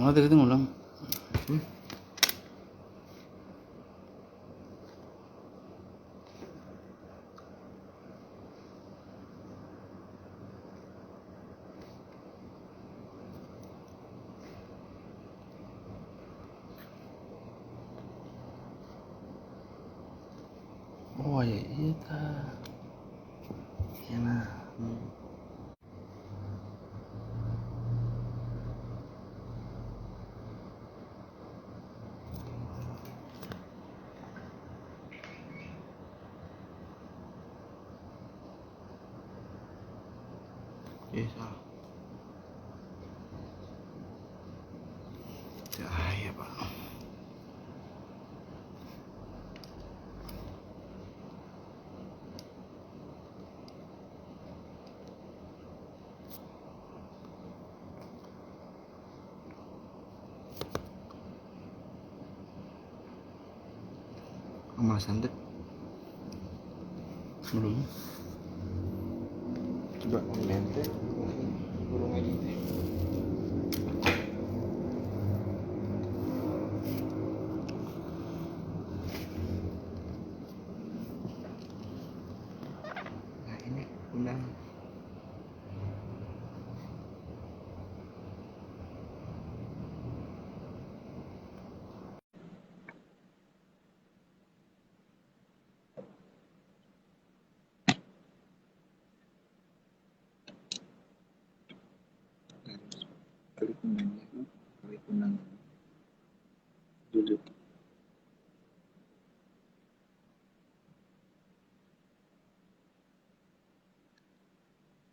Lama tadi ngulang. Oh ya iya ta. Ya nah. Salah. Cahaya pak. Amal santet belum. Coba nanti burung aja deh. Nah ini undang. Klik undangannya, klik undangan. Duduk.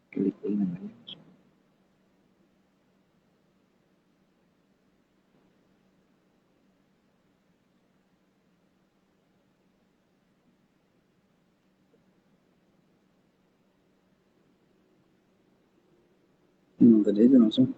Klik undangannya. Tadi aja langsung.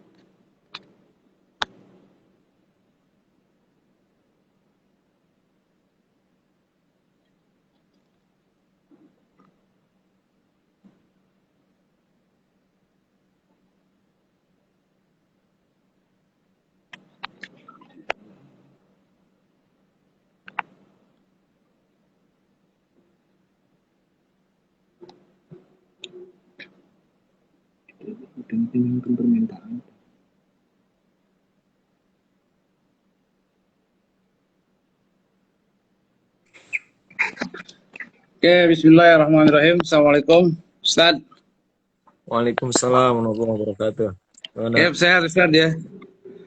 Dan pinjamkan permintaan. Oke, bismillahirrahmanirrahim. Assalamualaikum, Ustaz. Waalaikumsalam warahmatullahi wabarakatuh. Ya, sehat Ustaz ya.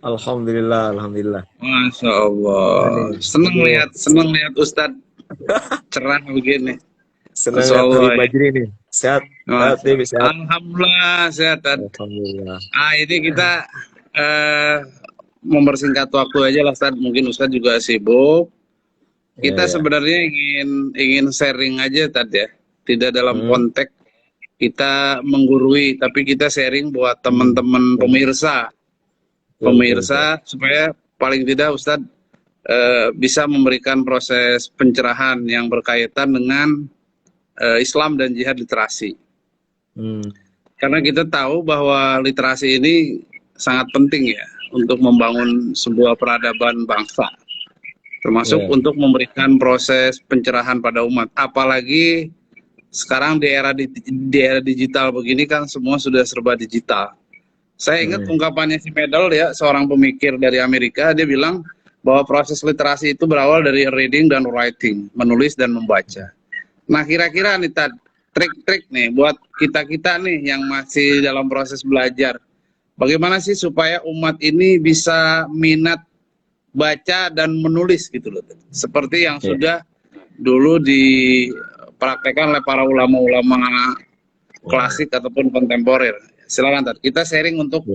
Alhamdulillah, alhamdulillah. Masya Allah. Senang lihat Ustaz cerah begini. Senang lihat Habib Bajri nih. Sehat, sehat. Alhamdulillah sehat. Alhamdulillah. Ini kita mempersingkat waktu aja lah Ustaz. Mungkin Ustaz juga sibuk. Kita sebenarnya ingin sharing aja tadi ya. Tidak dalam konteks kita menggurui, tapi kita sharing buat teman-teman pemirsa supaya paling tidak Ustadz bisa memberikan proses pencerahan yang berkaitan dengan Islam dan jihad literasi. Karena kita tahu bahwa literasi ini sangat penting ya untuk membangun sebuah peradaban bangsa, termasuk untuk memberikan proses pencerahan pada umat. Apalagi sekarang di era digital begini kan semua sudah serba digital. Saya ingat ungkapannya si Medal ya, seorang pemikir dari Amerika, dia bilang bahwa proses literasi itu berawal dari reading dan writing, menulis dan membaca. Nah kira-kira nih trik-trik nih buat kita-kita nih yang masih dalam proses belajar, bagaimana sih supaya umat ini bisa minat baca dan menulis gitu loh, seperti yang sudah dulu dipraktekkan oleh para ulama-ulama klasik ataupun kontemporer. Silakan Tad, kita sharing untuk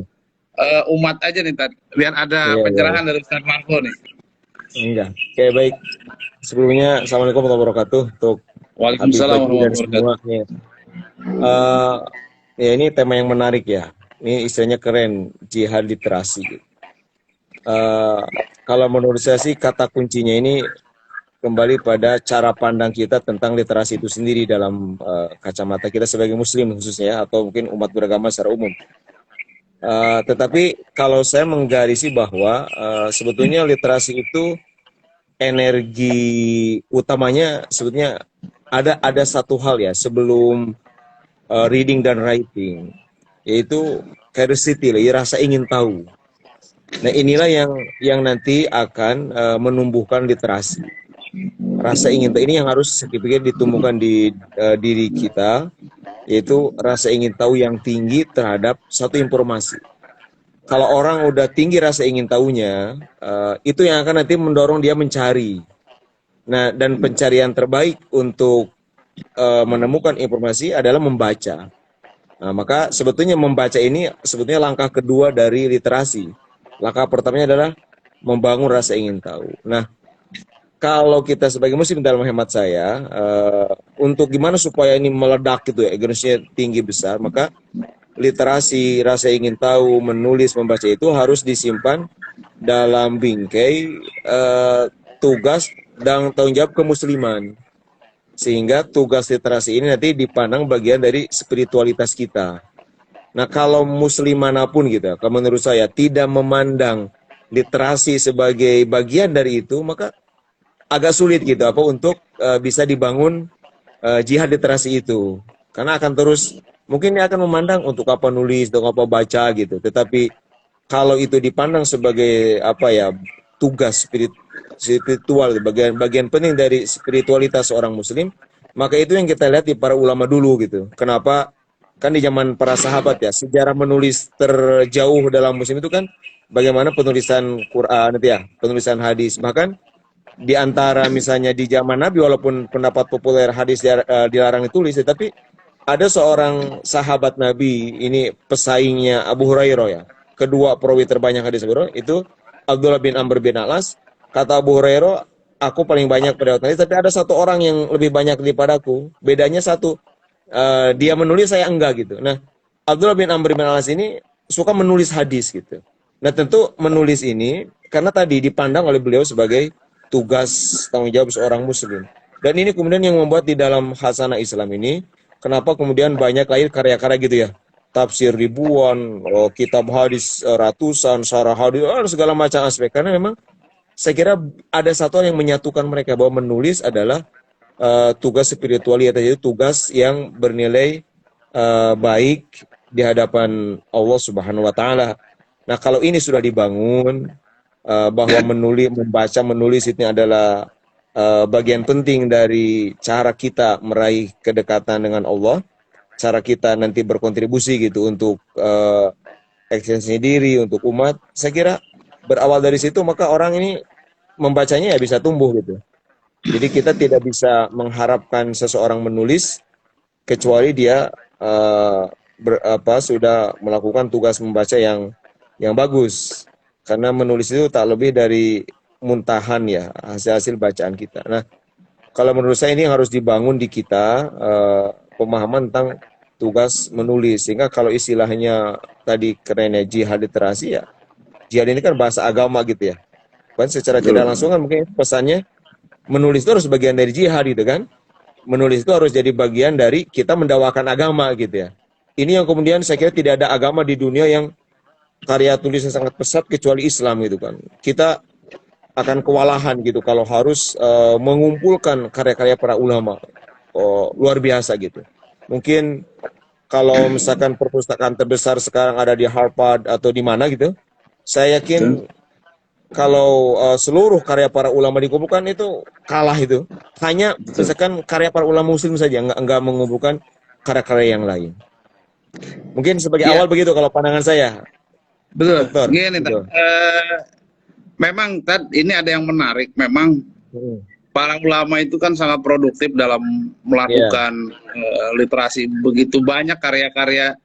umat aja nih Tad, biar ada pencerahan dari Ustaz Marco nih. Enggak, oke baik. Sebelumnya Assalamualaikum warahmatullahi wabarakatuh untuk Waalaikumsalam warahmatullahi wabarakatuh. Ya ini tema yang menarik ya. Ini istilahnya keren, jihad literasi. Kalau menurut saya sih kata kuncinya ini kembali pada cara pandang kita tentang literasi itu sendiri dalam kacamata kita sebagai muslim khususnya, atau mungkin umat beragama secara umum. Tetapi kalau saya menggarisi bahwa sebetulnya literasi itu energi utamanya sebetulnya ada satu hal ya sebelum reading dan writing, yaitu curiosity, rasa ingin tahu. Nah inilah yang nanti akan menumbuhkan literasi. Rasa ingin tahu ini yang harus saya pikir ditumbuhkan di diri kita, yaitu rasa ingin tahu yang tinggi terhadap satu informasi. Kalau orang udah tinggi rasa ingin tahunya, itu yang akan nanti mendorong dia mencari. Nah, dan pencarian terbaik untuk menemukan informasi adalah membaca. Nah, maka sebetulnya membaca ini sebetulnya langkah kedua dari literasi. Langkah pertamanya adalah membangun rasa ingin tahu. Nah, kalau kita sebagai muslim dalam hemat saya, untuk gimana supaya ini meledak gitu ya, agensinya tinggi besar, maka literasi, rasa ingin tahu, menulis, membaca itu harus disimpan dalam bingkai tugas dan tanggung jawab kemusliman. Sehingga tugas literasi ini nanti dipandang bagian dari spiritualitas kita. Nah, kalau muslim manapun gitu, kalau menurut saya tidak memandang literasi sebagai bagian dari itu, maka agak sulit gitu apa untuk bisa dibangun jihad literasi itu. Karena akan terus mungkin dia akan memandang untuk apa nulis, untuk apa baca gitu. Tetapi kalau itu dipandang sebagai apa ya tugas spiritual, bagian penting dari spiritualitas seorang muslim, maka itu yang kita lihat di para ulama dulu gitu. Kenapa? Kan di zaman para sahabat ya, sejarah menulis terjauh dalam muslim itu kan bagaimana penulisan Quran itu ya, penulisan hadis. Bahkan di antara misalnya di zaman Nabi, walaupun pendapat populer hadis dilarang ditulis, tapi ada seorang sahabat Nabi, ini pesaingnya Abu Hurairah ya, kedua perawi terbanyak hadis Abu Hurairah, itu Abdullah bin Amr bin Al-As. Kata Abu Hurairah, aku paling banyak pada waktu itu, tapi ada satu orang yang lebih banyak daripadaku, bedanya satu, dia menulis, saya enggak gitu. Nah, Abdullah bin Amr bin Al-As ini suka menulis hadis gitu. Nah, tentu menulis ini, karena tadi dipandang oleh beliau sebagai tugas tanggung jawab seorang muslim. Dan ini kemudian yang membuat di dalam khasanah Islam ini, kenapa kemudian banyak lahir karya-karya gitu ya, tafsir ribuan, kitab hadis ratusan, syarah hadis, segala macam aspek. Karena memang saya kira ada satu yang menyatukan mereka, bahwa menulis adalah tugas spiritualitas, yaitu tugas yang bernilai baik di hadapan Allah Subhanahu wa taala. Nah, kalau ini sudah dibangun, bahwa membaca, menulis ini adalah bagian penting dari cara kita meraih kedekatan dengan Allah, cara kita nanti berkontribusi gitu untuk eksistensi diri, untuk umat. Saya kira berawal dari situ, maka orang ini membacanya ya bisa tumbuh gitu. Jadi kita tidak bisa mengharapkan seseorang menulis kecuali dia sudah melakukan tugas membaca yang bagus. Karena menulis itu tak lebih dari muntahan ya, hasil-hasil bacaan kita. Nah, kalau menurut saya ini harus dibangun di kita pemahaman tentang tugas menulis. Sehingga kalau istilahnya tadi kerennya jihad literasi ya, jihad ini kan bahasa agama gitu ya. Kan secara tidak langsung kan mungkin pesannya menulis itu harus bagian dari jihad gitu kan. Menulis itu harus jadi bagian dari kita mendakwakan agama gitu ya. Ini yang kemudian saya kira tidak ada agama di dunia yang karya tulisnya sangat pesat kecuali Islam gitu kan. Kita akan kewalahan gitu kalau harus mengumpulkan karya-karya para ulama. Luar biasa gitu. Mungkin kalau misalkan perpustakaan terbesar sekarang ada di Harvard atau di mana gitu, saya yakin kalau seluruh karya para ulama dikumpulkan itu kalah itu. Hanya misalkan karya para ulama muslim saja, enggak mengumpulkan karya-karya yang lain. Mungkin sebagai awal begitu kalau pandangan saya. Betul. Dokter, gini, memang ini ada yang menarik. Memang para ulama itu kan sangat produktif dalam melakukan literasi. Begitu banyak karya-karya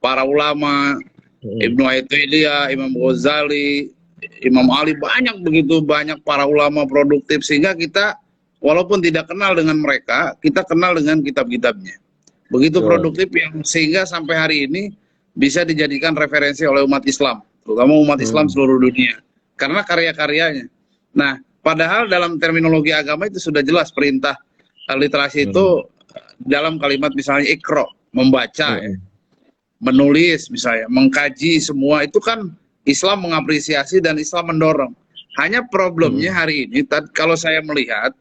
para ulama, Ibnu Aitiyah, Imam Ghazali, Imam Ali, begitu banyak para ulama produktif, sehingga kita walaupun tidak kenal dengan mereka, kita kenal dengan kitab-kitabnya. Begitu produktif yang sehingga sampai hari ini bisa dijadikan referensi oleh umat Islam, terutama umat Islam seluruh dunia, karena karya-karyanya. Nah, padahal dalam terminologi agama itu sudah jelas perintah literasi itu dalam kalimat misalnya ikro, membaca. Ya. menulis misalnya, mengkaji semua itu kan Islam mengapresiasi dan Islam mendorong. Hanya problemnya hari ini, kalau saya melihat,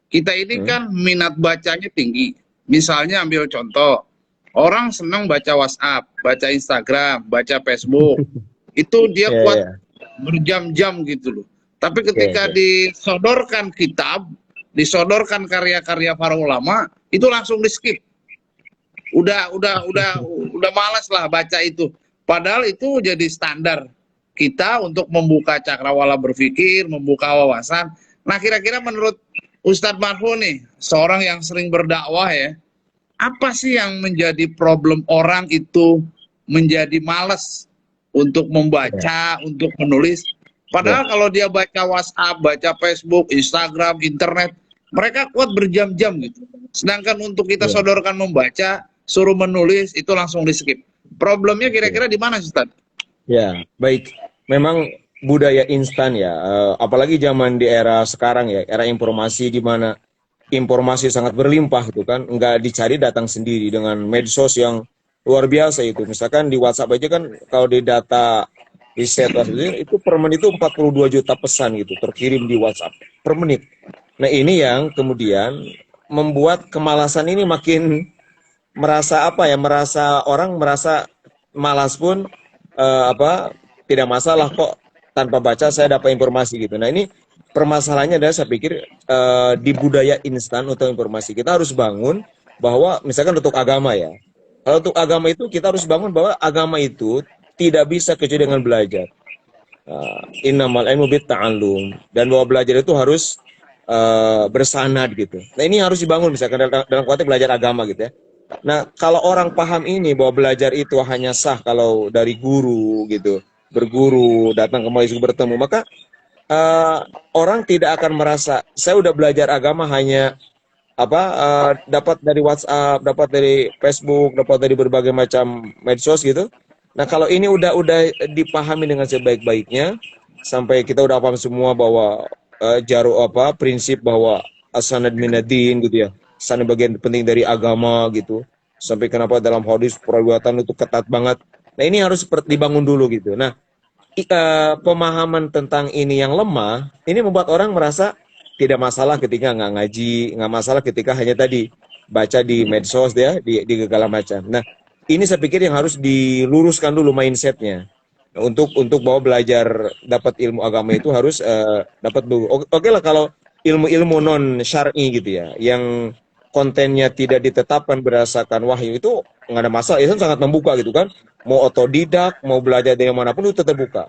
kita ini kan minat bacanya tinggi. Misalnya ambil contoh, orang senang baca WhatsApp, baca Instagram, baca Facebook, itu dia kuat berjam-jam gitu loh. Tapi ketika disodorkan kitab, disodorkan karya-karya para ulama, itu langsung di skip. Udah malas lah baca itu. Padahal itu jadi standar kita untuk membuka cakrawala berpikir, membuka wawasan. Nah, kira-kira menurut Ustadz Marfu nih, seorang yang sering berdakwah ya, apa sih yang menjadi problem orang itu menjadi malas untuk membaca, untuk menulis? Padahal kalau dia baca WhatsApp, baca Facebook, Instagram, internet, mereka kuat berjam-jam gitu. Sedangkan untuk kita sodorkan membaca, suruh menulis, itu langsung di skip. Problemnya kira-kira di mana, Ustaz? Ya, baik. Memang budaya instan ya, apalagi zaman di era sekarang ya, era informasi di mana informasi sangat berlimpah gitu kan, nggak dicari datang sendiri dengan medsos yang luar biasa itu. Misalkan di WhatsApp aja kan, kalau di data riset itu per menit itu 42 juta pesan gitu terkirim di WhatsApp per menit. Nah ini yang kemudian membuat kemalasan ini makin merasa apa ya, orang merasa malas pun tidak masalah kok, tanpa baca saya dapat informasi gitu. Nah ini permasalahannya adalah saya pikir di budaya instan untuk informasi kita harus bangun bahwa misalkan untuk agama ya, kalau untuk agama itu kita harus bangun bahwa agama itu tidak bisa kecuali dengan belajar. Innamal ilmu bitta'allum, dan bahwa belajar itu harus bersanad gitu. Nah ini harus dibangun misalkan dalam konteks belajar agama gitu ya. Nah kalau orang paham ini bahwa belajar itu hanya sah kalau dari guru gitu, berguru, datang ke majelis bertemu, maka orang tidak akan merasa saya udah belajar agama hanya dapat dari WhatsApp, dapat dari Facebook, dapat dari berbagai macam medsos gitu. Nah kalau ini udah dipahami dengan sebaik-baiknya, sampai kita udah paham semua bahwa prinsip bahwa as-sanad minad-din gitu ya, sanad bagian penting dari agama gitu, sampai kenapa dalam hadis perbuatan itu ketat banget. Nah ini harus dibangun dulu gitu. Nah pemahaman tentang ini yang lemah, ini membuat orang merasa tidak masalah ketika nggak ngaji, nggak masalah ketika hanya tadi baca di medsos ya, di segala macam. Nah ini saya pikir yang harus diluruskan dulu mindsetnya. Untuk bahwa belajar dapat ilmu agama itu harus dapat dulu. Oke lah kalau ilmu-ilmu non syar'i gitu ya, yang kontennya tidak ditetapkan berdasarkan wahyu, itu nggak ada masalah. Itu sangat membuka gitu kan. Mau otodidak, mau belajar dari manapun itu terbuka.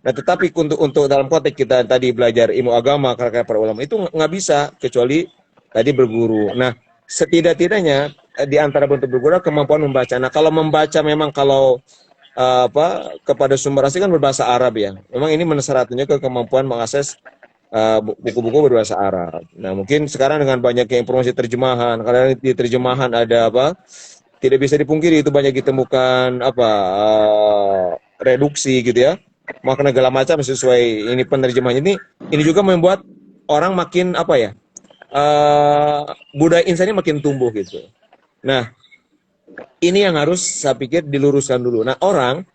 Nah tetapi untuk dalam konteks kita tadi belajar ilmu agama karena para ulama itu nggak bisa kecuali tadi berguru. Nah setidak-tidaknya di antara bentuk berguru kemampuan membaca. Nah kalau membaca memang kalau kepada sumber asli kan berbahasa Arab ya. Memang ini mensyaratnya ke kemampuan mengakses buku-buku berbahasa Arab. Nah mungkin sekarang dengan banyaknya informasi terjemahan, karena di terjemahan ada tidak bisa dipungkiri itu banyak ditemukan reduksi gitu ya, makna segala macam sesuai ini penerjemahannya. Ini juga membuat orang makin budaya insannya makin tumbuh gitu. Nah ini yang harus saya pikir diluruskan dulu. Nah orang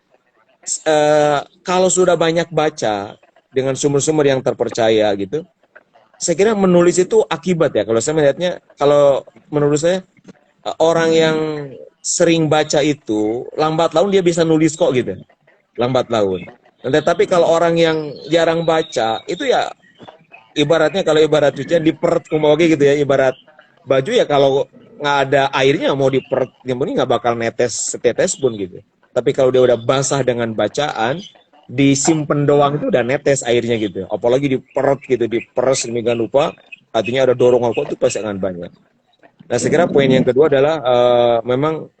kalau sudah banyak baca dengan sumber-sumber yang terpercaya gitu, saya kira menulis itu akibat ya. Kalau saya melihatnya, kalau menurut saya orang yang sering baca itu lambat laun dia bisa nulis kok gitu, lambat laun. Tetapi kalau orang yang jarang baca itu ya ibaratnya, kalau ibarat cucian diperet kumoge gitu ya, ibarat baju ya kalau nggak ada airnya mau diperet yang penting nggak bakal netes setetes pun gitu. Tapi kalau dia udah basah dengan bacaan, disimpan doang itu udah netes airnya gitu. Apalagi diperet gitu, diperes demikian lupa, artinya ada dorongan kok itu pasti akan banyak. Nah saya kira poin yang kedua adalah memang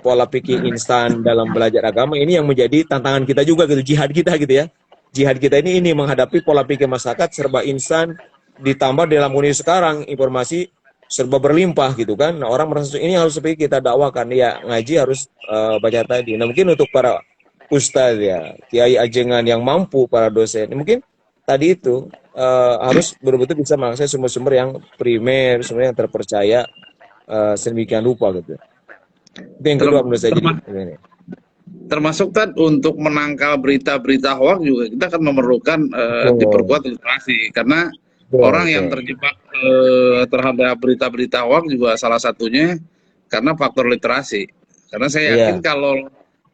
pola pikir instan dalam belajar agama ini yang menjadi tantangan kita juga gitu, jihad kita gitu ya. Jihad kita ini menghadapi pola pikir masyarakat serba instan, ditambah dalam kondisi sekarang informasi serba berlimpah gitu kan. Nah orang merasa ini harus seperti kita dakwakan ya, ngaji harus baca tadi. Nah mungkin untuk para ustadz ya, kiai ajengan yang mampu, para dosen, mungkin tadi itu harus betul-betul bisa mengakses sumber-sumber yang primer, sumber yang terpercaya sedemikian rupa gitu. Itu yang kedua menurut saya. Jadi termasuk kan untuk menangkal berita-berita hoax juga kita akan memerlukan diperkuat literasi, karena orang yang terjebak terhadap berita-berita hoax juga salah satunya karena faktor literasi. Karena saya yakin kalau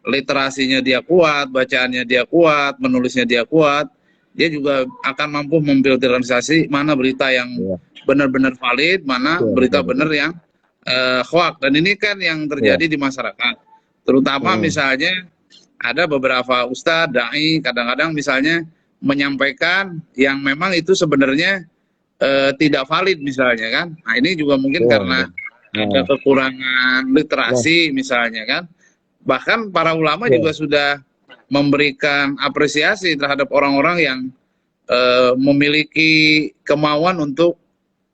literasinya dia kuat, bacaannya dia kuat, menulisnya dia kuat, dia juga akan mampu memfilterisasi mana berita yang benar-benar valid, mana berita benar yang hoax. Dan ini kan yang terjadi di masyarakat. Terutama misalnya ada beberapa ustadz, dai, kadang-kadang misalnya menyampaikan yang memang itu sebenarnya tidak valid misalnya kan. Nah ini juga mungkin karena ada kekurangan literasi misalnya kan. Bahkan para ulama juga sudah memberikan apresiasi terhadap orang-orang yang memiliki kemauan untuk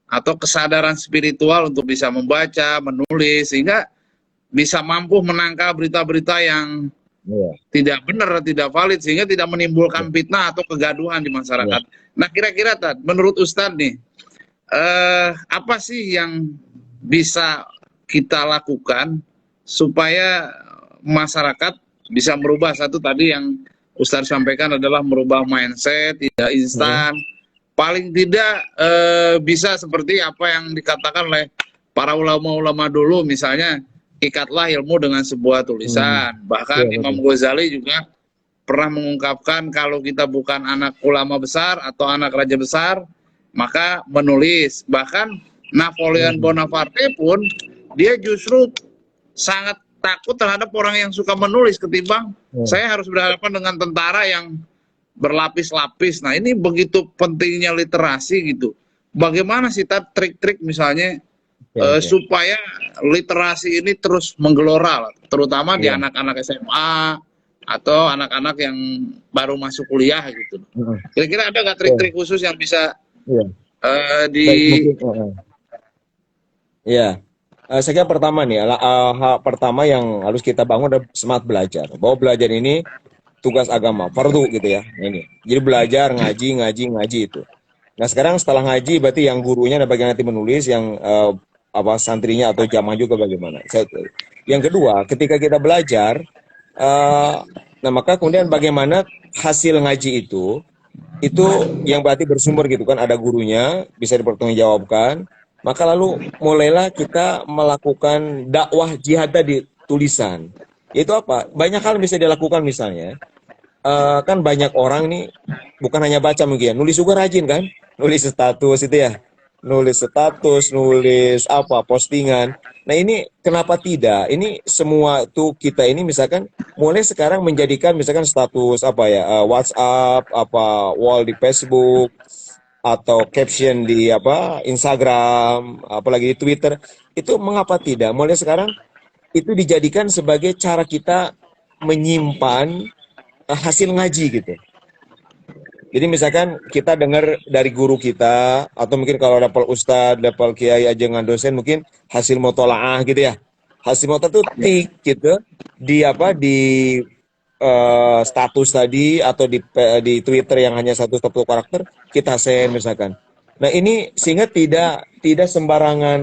atau kesadaran spiritual untuk bisa membaca, menulis, sehingga bisa mampu menangkal berita-berita yang tidak benar, tidak valid, sehingga tidak menimbulkan fitnah atau kegaduhan di masyarakat. Nah, kira-kira menurut Ustadz nih, apa sih yang bisa kita lakukan supaya masyarakat bisa merubah? Satu tadi yang Ustadz sampaikan adalah merubah mindset, tidak instan. Paling tidak bisa seperti apa yang dikatakan oleh para ulama-ulama dulu, misalnya ikatlah ilmu dengan sebuah tulisan. Bahkan Imam Ghazali juga pernah mengungkapkan kalau kita bukan anak ulama besar atau anak raja besar, maka menulis. Bahkan Napoleon Bonaparte pun dia justru sangat takut terhadap orang yang suka menulis ketimbang saya harus berhadapan dengan tentara yang berlapis-lapis. Nah ini begitu pentingnya literasi gitu. Bagaimana sih trik-trik misalnya supaya literasi ini terus menggelora, terutama di anak-anak SMA atau anak-anak yang baru masuk kuliah gitu. Kira-kira ada nggak trik-trik khusus yang bisa saya kira pertama nih, hal pertama yang harus kita bangun adalah semangat belajar. Bahwa belajar ini tugas agama, fardu gitu ya. Ini. Jadi belajar, ngaji itu. Nah sekarang setelah ngaji berarti yang gurunya ada bagian nanti menulis, yang santrinya atau jamaah juga bagaimana. Yang kedua, ketika kita belajar, nah maka kemudian bagaimana hasil ngaji itu yang berarti bersumber gitu kan, ada gurunya, bisa dipertanggungjawabkan. Maka lalu mulailah kita melakukan dakwah jihad tadi, tulisan. Itu apa? Banyak hal bisa dilakukan misalnya. Kan banyak orang nih bukan hanya baca mungkin, nulis juga rajin kan? Nulis status itu ya. Nulis status, nulis postingan. Nah ini kenapa tidak? Ini semua tuh kita ini misalkan mulai sekarang menjadikan misalkan status WhatsApp, wall di Facebook, atau caption di Instagram, apalagi di Twitter, itu mengapa tidak? Mulai sekarang itu dijadikan sebagai cara kita menyimpan hasil ngaji gitu. Jadi misalkan kita dengar dari guru kita, atau mungkin kalau dapat ustadz, dapat kiai ajengan dosen, mungkin hasil mutolaah gitu ya. Hasil mutolaah itu tik gitu di status tadi atau di Twitter yang hanya satu karakter, kita send misalkan. Nah ini sehingga tidak sembarangan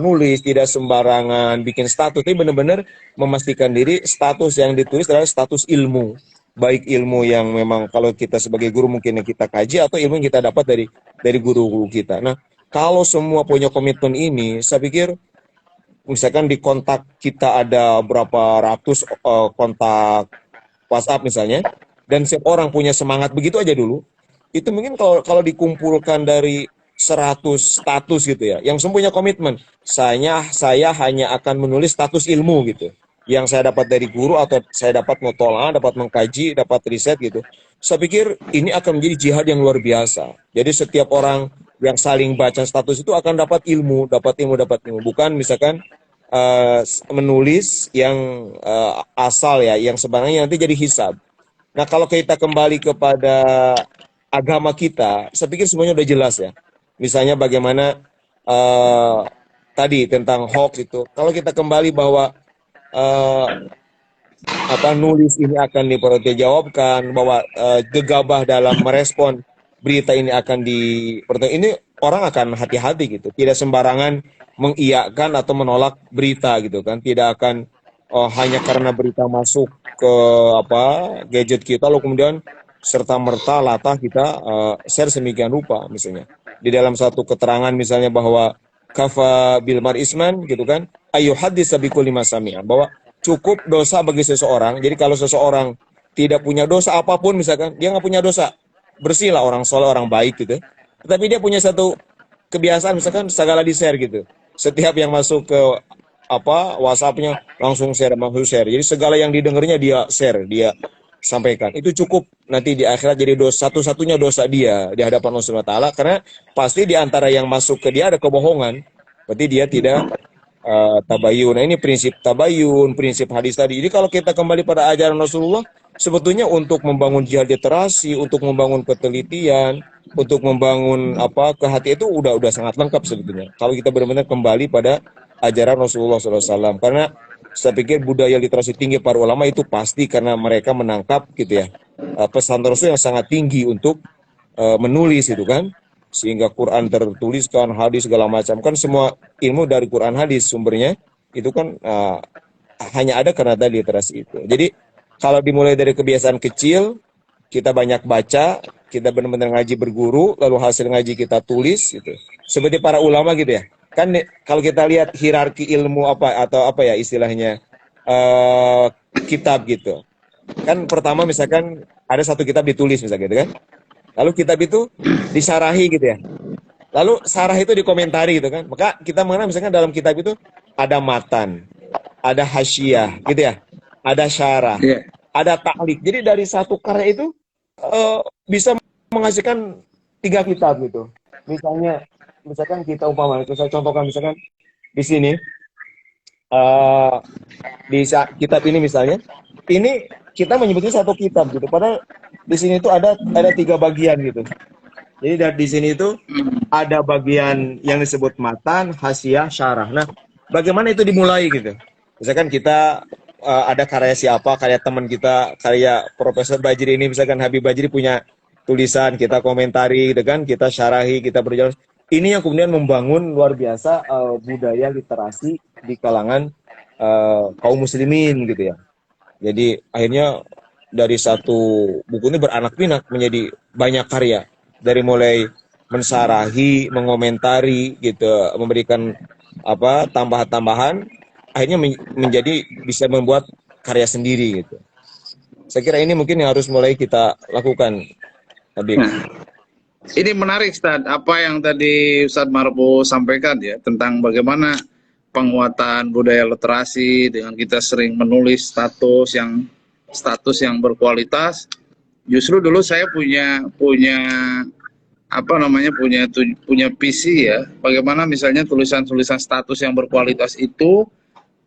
nulis, tidak sembarangan bikin status, tapi benar-benar memastikan diri status yang ditulis adalah status ilmu, baik ilmu yang memang kalau kita sebagai guru mungkin yang kita kaji, atau ilmu yang kita dapat dari guru-guru kita. Nah kalau semua punya komitmen ini, saya pikir misalkan di kontak kita ada berapa ratus kontak WhatsApp misalnya, dan setiap orang punya semangat begitu aja dulu, itu mungkin kalau dikumpulkan dari 100 status gitu ya, yang semua punya komitmen, saya hanya akan menulis status ilmu gitu, yang saya dapat dari guru, atau saya dapat mutolaah, dapat mengkaji, dapat riset gitu. Saya pikir ini akan menjadi jihad yang luar biasa. Jadi setiap orang yang saling baca status itu akan dapat ilmu. Bukan misalkan menulis yang asal ya, yang sebenarnya nanti jadi hisab. Nah kalau kita kembali kepada agama kita, saya pikir semuanya udah jelas ya. Misalnya bagaimana tadi tentang hoax itu, kalau kita kembali bahwa nulis ini akan dipertanggungjawabkan, bahwa gegabah dalam merespon berita ini akan dipertanggungjawabkan. Ini orang akan hati-hati gitu, tidak sembarangan mengiyakan atau menolak berita gitu kan, tidak akan hanya karena berita masuk ke apa gadget kita lalu kemudian serta merta latah kita share semikian rupa misalnya di dalam satu keterangan misalnya bahwa kafa bilmar isman gitu kan ayu hadis sabikul lima sami'a, bahwa cukup dosa bagi seseorang. Jadi kalau seseorang tidak punya dosa apapun misalkan dia nggak punya dosa, bersih lah, orang soleh, orang baik gitu, tapi dia punya satu kebiasaan misalkan segala di share gitu, setiap yang masuk ke apa WhatsApp-nya langsung share. Jadi segala yang didengarnya dia share, dia sampaikan. Itu cukup nanti di akhirat jadi dosa, satu-satunya dosa dia di hadapan Allah Subhanahu wa taala, karena pasti di antara yang masuk ke dia ada kebohongan. Berarti dia tidak tabayun. Nah, ini prinsip tabayun, prinsip hadis tadi. Jadi kalau kita kembali pada ajaran Rasulullah, sebetulnya untuk membangun jihad literasi, untuk membangun ketelitian, untuk membangun apa kehati itu udah sangat lengkap sebetulnya. Kalau kita benar-benar kembali pada ajaran Rasulullah SAW, karena saya pikir budaya literasi tinggi para ulama itu pasti karena mereka menangkap gitu ya pesan Rasul yang sangat tinggi untuk menulis itu kan, sehingga Quran tertuliskan, hadis segala macam kan, semua ilmu dari Quran hadis sumbernya itu kan hanya ada karena tadi literasi itu. Jadi kalau dimulai dari kebiasaan kecil, kita banyak baca, kita benar-benar ngaji berguru, lalu hasil ngaji kita tulis gitu. Seperti para ulama gitu ya. Kan kalau kita lihat hierarki ilmu apa atau apa ya istilahnya kitab gitu. Kan pertama misalkan ada satu kitab ditulis misalnya gitu kan. Lalu kitab itu disarahi gitu ya. Lalu sarah itu dikomentari gitu kan. Maka kita mengenal misalkan dalam kitab itu ada matan, ada hasyiah gitu ya. Ada syarah, ada ta'liq. Jadi dari satu karya itu bisa menghasilkan 3 kitab gitu. Misalkan kita umpama, saya contohkan misalkan di sini di kitab ini misalnya, ini kita menyebutnya satu kitab gitu. Padahal di sini itu ada 3 bagian gitu. Jadi di sini itu ada bagian yang disebut matan, hasyiah, syarah. Nah, bagaimana itu dimulai gitu? Misalkan kita ada karya siapa, karya teman kita, karya Profesor Bajri ini, misalkan Habib Bajri punya tulisan, kita komentari gitu kan, kita syarahi, kita berjalan. Ini yang kemudian membangun luar biasa budaya literasi di kalangan kaum muslimin gitu ya. Jadi akhirnya dari satu buku ini beranak pinak menjadi banyak karya. Dari mulai mensarahi, mengomentari gitu, memberikan apa tambahan-tambahan, akhirnya menjadi bisa membuat karya sendiri gitu. Saya kira ini mungkin yang harus mulai kita lakukan, Habib. Nah, ini menarik, Ustaz, apa yang tadi Ustaz Marbo sampaikan ya, tentang bagaimana penguatan budaya literasi dengan kita sering menulis status yang berkualitas. Justru dulu saya punya apa namanya punya visi ya, bagaimana misalnya tulisan-tulisan status yang berkualitas itu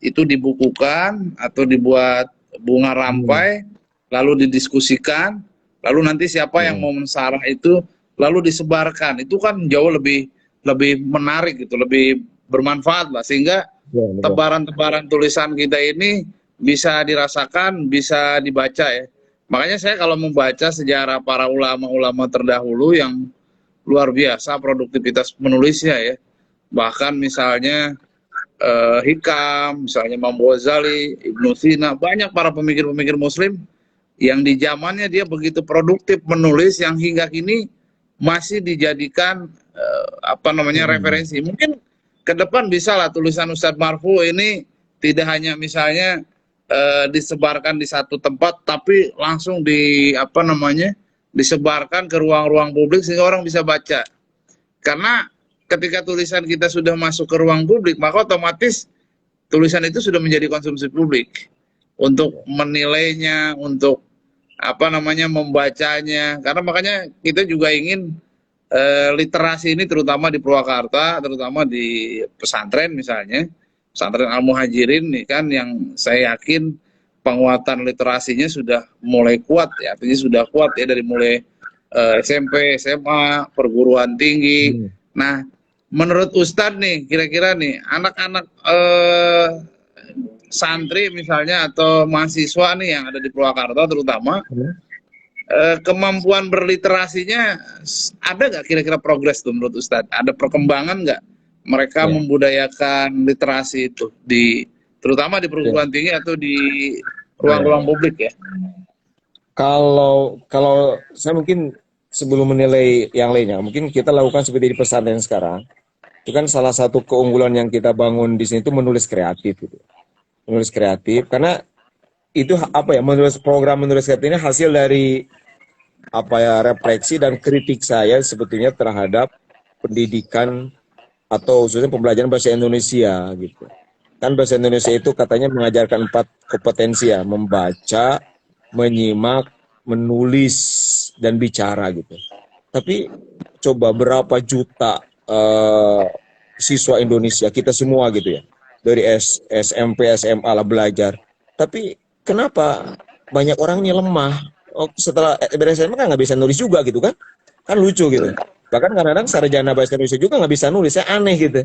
dibukukan atau dibuat bunga rampai, lalu didiskusikan, lalu nanti siapa yang mau mensarah itu lalu disebarkan. Itu kan jauh lebih menarik gitu, lebih bermanfaat lah, sehingga tebaran-tebaran tulisan kita ini bisa dirasakan, bisa dibaca ya. Makanya saya kalau membaca sejarah para ulama-ulama terdahulu yang luar biasa produktivitas menulisnya ya, bahkan misalnya Hikam, misalnya Imam Ghazali, Ibnu Sina, banyak para pemikir-pemikir muslim yang di zamannya dia begitu produktif menulis yang hingga kini masih dijadikan referensi. Mungkin ke depan bisa lah tulisan Ustadz Marfu ini tidak hanya misalnya disebarkan di satu tempat, tapi langsung disebarkan ke ruang-ruang publik sehingga orang bisa baca. Karena ketika tulisan kita sudah masuk ke ruang publik, maka otomatis tulisan itu sudah menjadi konsumsi publik untuk menilainya, untuk membacanya. Karena makanya kita juga ingin literasi ini terutama di Purwakarta, terutama di pesantren misalnya, pesantren Al-Muhajirin nih kan, yang saya yakin penguatan literasinya sudah mulai kuat ya, artinya sudah kuat ya dari mulai SMP, SMA, perguruan tinggi. Nah, menurut Ustadz nih, kira-kira nih anak-anak santri misalnya atau mahasiswa nih yang ada di Purwakarta terutama, kemampuan berliterasinya ada nggak kira-kira progres tuh menurut Ustadz? Ada perkembangan nggak mereka Ya, membudayakan literasi itu terutama di ya, perguruan tinggi atau di ya. ruang-ruang publik ya? Kalau kalau saya mungkin sebelum menilai yang lainnya, mungkin kita lakukan seperti di pesantren sekarang. Itu kan salah satu keunggulan yang kita bangun di sini itu menulis kreatif gitu. Menulis kreatif karena itu apa ya, menulis kreatif ini hasil dari apa ya, refleksi dan kritik saya sebetulnya terhadap pendidikan atau khususnya pembelajaran bahasa Indonesia gitu. Kan bahasa Indonesia itu katanya mengajarkan 4 kompetensi ya, membaca, menyimak, menulis, dan bicara gitu. Tapi coba berapa juta siswa Indonesia, kita semua gitu ya, dari SMP, SMA lah belajar. Tapi kenapa banyak orang ini lemah? Oh, setelah beres SMA kan nggak bisa nulis juga gitu kan? Kan lucu gitu. Bahkan kadang-kadang sarjana bahasa Indonesia juga nggak bisa nulis, saya aneh gitu.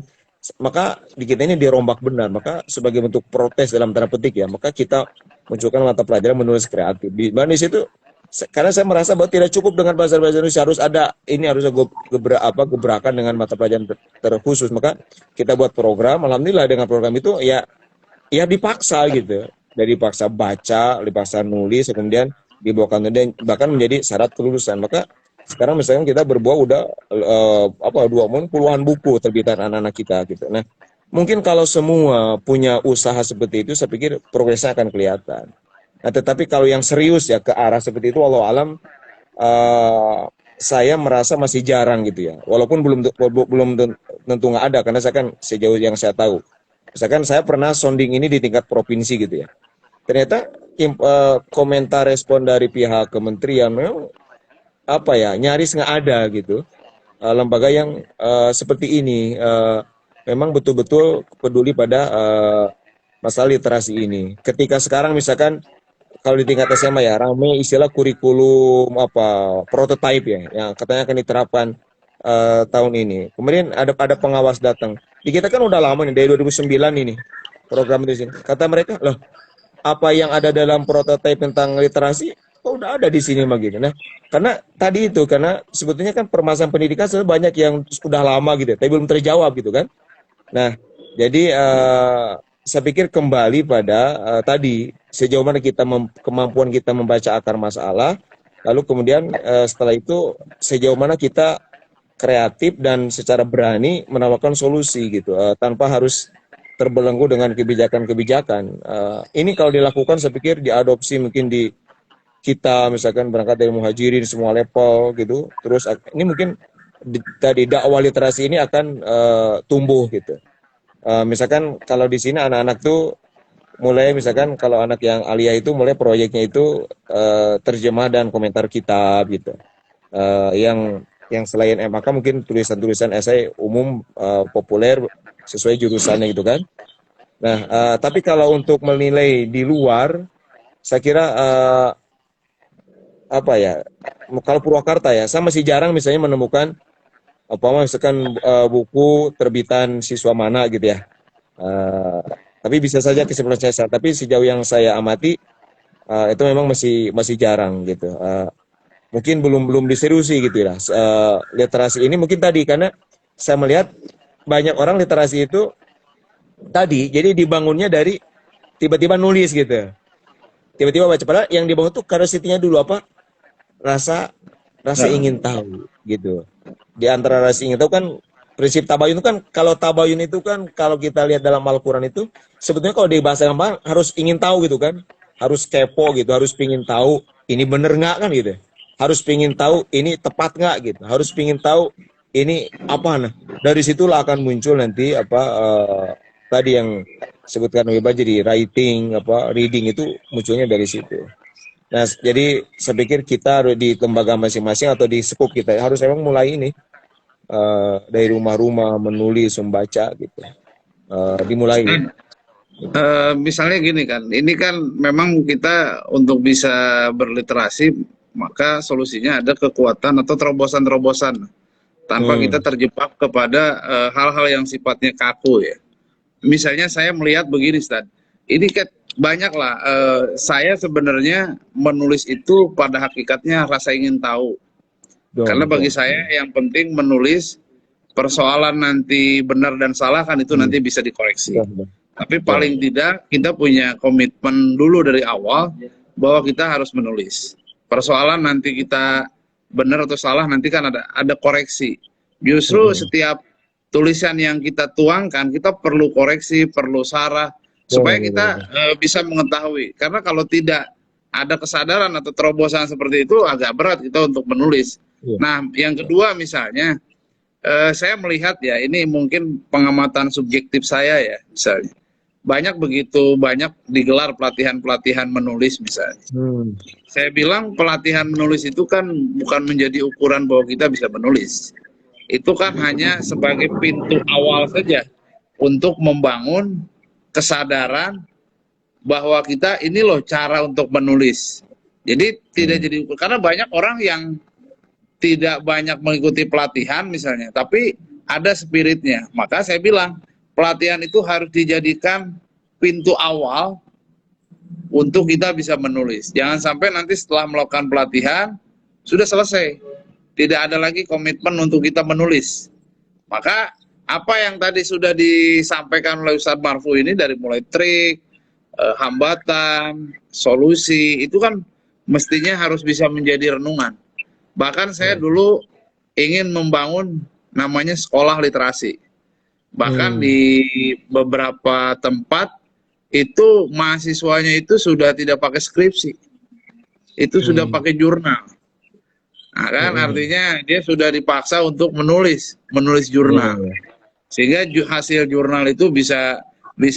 Maka di kita ini dirombak benar. Maka sebagai bentuk protes dalam tanda petik ya, maka kita munculkan mata pelajaran menulis kreatif. Di mana di situ karena saya merasa bahwa tidak cukup dengan bahasa Indonesia, harus ada ini, harus ada gebrakan dengan mata pelajaran terkhusus. Maka kita buat program, alhamdulillah dengan program itu ya dipaksa gitu, dari dipaksa baca, dipaksa nulis, kemudian dibawakan dan bahkan menjadi syarat kelulusan. Maka sekarang misalnya kita berbuah udah puluhan buku terbitan anak-anak kita gitu. Nah, mungkin kalau semua punya usaha seperti itu, saya pikir progresnya akan kelihatan. Nah, tetapi kalau yang serius ya ke arah seperti itu, walau alam, saya merasa masih jarang gitu ya. Walaupun belum tentu nggak ada, karena saya kan sejauh yang saya tahu. Misalkan saya pernah sounding ini di tingkat provinsi gitu ya. Ternyata komentar respon dari pihak kementerian memang apa ya, nyaris nggak ada gitu. Lembaga yang seperti ini memang betul-betul peduli pada masalah literasi ini. Ketika sekarang misalkan kalau di tingkat SMA ya ramai istilah kurikulum apa prototype ya, yang katanya akan diterapkan tahun ini. Kemudian ada pengawas datang. Di kita kan udah lama nih, dari 2009 ini program itu sini. Kata mereka, loh, apa yang ada dalam prototipe tentang literasi kok udah ada di sini mah gitu. Nah, karena tadi itu, karena sebetulnya kan permasalahan pendidikan sebenarnya banyak yang sudah lama gitu, tapi belum terjawab gitu kan. Nah, jadi saya pikir kembali pada tadi sejauh mana kemampuan kita membaca akar masalah, lalu kemudian setelah itu sejauh mana kita kreatif dan secara berani menawarkan solusi gitu, tanpa harus terbelenggu dengan kebijakan-kebijakan. Ini kalau dilakukan saya pikir diadopsi mungkin di kita misalkan berangkat dari muhajirin semua level gitu, terus ini mungkin tadi dakwah literasi ini akan tumbuh gitu. Misalkan kalau di sini anak-anak tuh mulai, misalkan kalau anak yang alia itu mulai proyeknya itu terjemah dan komentar kitab gitu. Yang selain MAK mungkin tulisan-tulisan esai umum populer sesuai jurusannya gitu kan. Nah, tapi kalau untuk menilai di luar, saya kira apa ya, kalau Purwakarta ya, saya masih jarang misalnya menemukan misalkan buku terbitan siswa mana gitu ya. Tapi bisa saja kesimpulan saya salah. Tapi sejauh yang saya amati itu memang masih jarang gitu. Mungkin belum diseriusi gitu ya. Literasi ini mungkin tadi karena saya melihat banyak orang literasi itu tadi jadi dibangunnya dari tiba-tiba nulis gitu. Tiba-tiba baca, padahal yang dibangun tuh curiosity-nya dulu apa? Rasa ingin tahu gitu. Di antara rasa ingin tahu kan prinsip tabayun itu kan, kalau tabayun itu kan kalau kita lihat dalam Al-Qur'an itu sebetulnya kalau di bahasa gampang harus ingin tahu gitu kan. Harus kepo gitu, harus pingin tahu ini bener nggak kan gitu. Harus pingin tahu ini tepat nggak gitu. Harus pingin tahu ini apa, nah. Dari situlah akan muncul nanti apa tadi yang sebutkan Wiba, jadi writing reading itu munculnya dari situ. Nah, jadi saya pikir kita harus di lembaga masing-masing atau di skup kita harus memang mulai ini dari rumah-rumah menulis, membaca gitu. Dimulai. Misalnya gini kan, ini kan memang kita untuk bisa berliterasi maka solusinya ada kekuatan atau terobosan-terobosan tanpa kita terjebak kepada hal-hal yang sifatnya kaku ya. Misalnya saya melihat begini, Ustaz. Ini kan banyak lah. Saya sebenarnya menulis itu pada hakikatnya rasa ingin tahu. Karena bagi saya yang penting menulis, persoalan nanti benar dan salah kan itu nanti bisa dikoreksi. Tapi paling tidak kita punya komitmen dulu dari awal bahwa kita harus menulis. Persoalan nanti kita benar atau salah nanti kan ada koreksi. Justru setiap tulisan yang kita tuangkan kita perlu koreksi, perlu sarah supaya kita bisa mengetahui. Karena kalau tidak ada kesadaran atau terobosan seperti itu agak berat kita untuk menulis. Nah, yang kedua misalnya saya melihat ya ini mungkin pengamatan subjektif saya ya misalnya. Begitu banyak digelar pelatihan-pelatihan menulis misalnya. Saya bilang pelatihan menulis itu kan bukan menjadi ukuran bahwa kita bisa menulis. Itu kan hanya sebagai pintu awal saja untuk membangun kesadaran bahwa kita ini loh cara untuk menulis. Jadi tidak jadi karena banyak orang yang tidak banyak mengikuti pelatihan misalnya, tapi ada spiritnya. Maka saya bilang pelatihan itu harus dijadikan pintu awal untuk kita bisa menulis. Jangan sampai nanti setelah melakukan pelatihan sudah selesai, tidak ada lagi komitmen untuk kita menulis. Maka apa yang tadi sudah disampaikan oleh Ustadz Marfu ini dari mulai trik, hambatan, solusi, itu kan mestinya harus bisa menjadi renungan. Bahkan saya dulu ingin membangun namanya sekolah literasi. Bahkan di beberapa tempat itu mahasiswanya itu sudah tidak pakai skripsi. Itu sudah pakai jurnal. Nah, kan artinya dia sudah dipaksa untuk menulis jurnal. Sehingga hasil jurnal itu bisa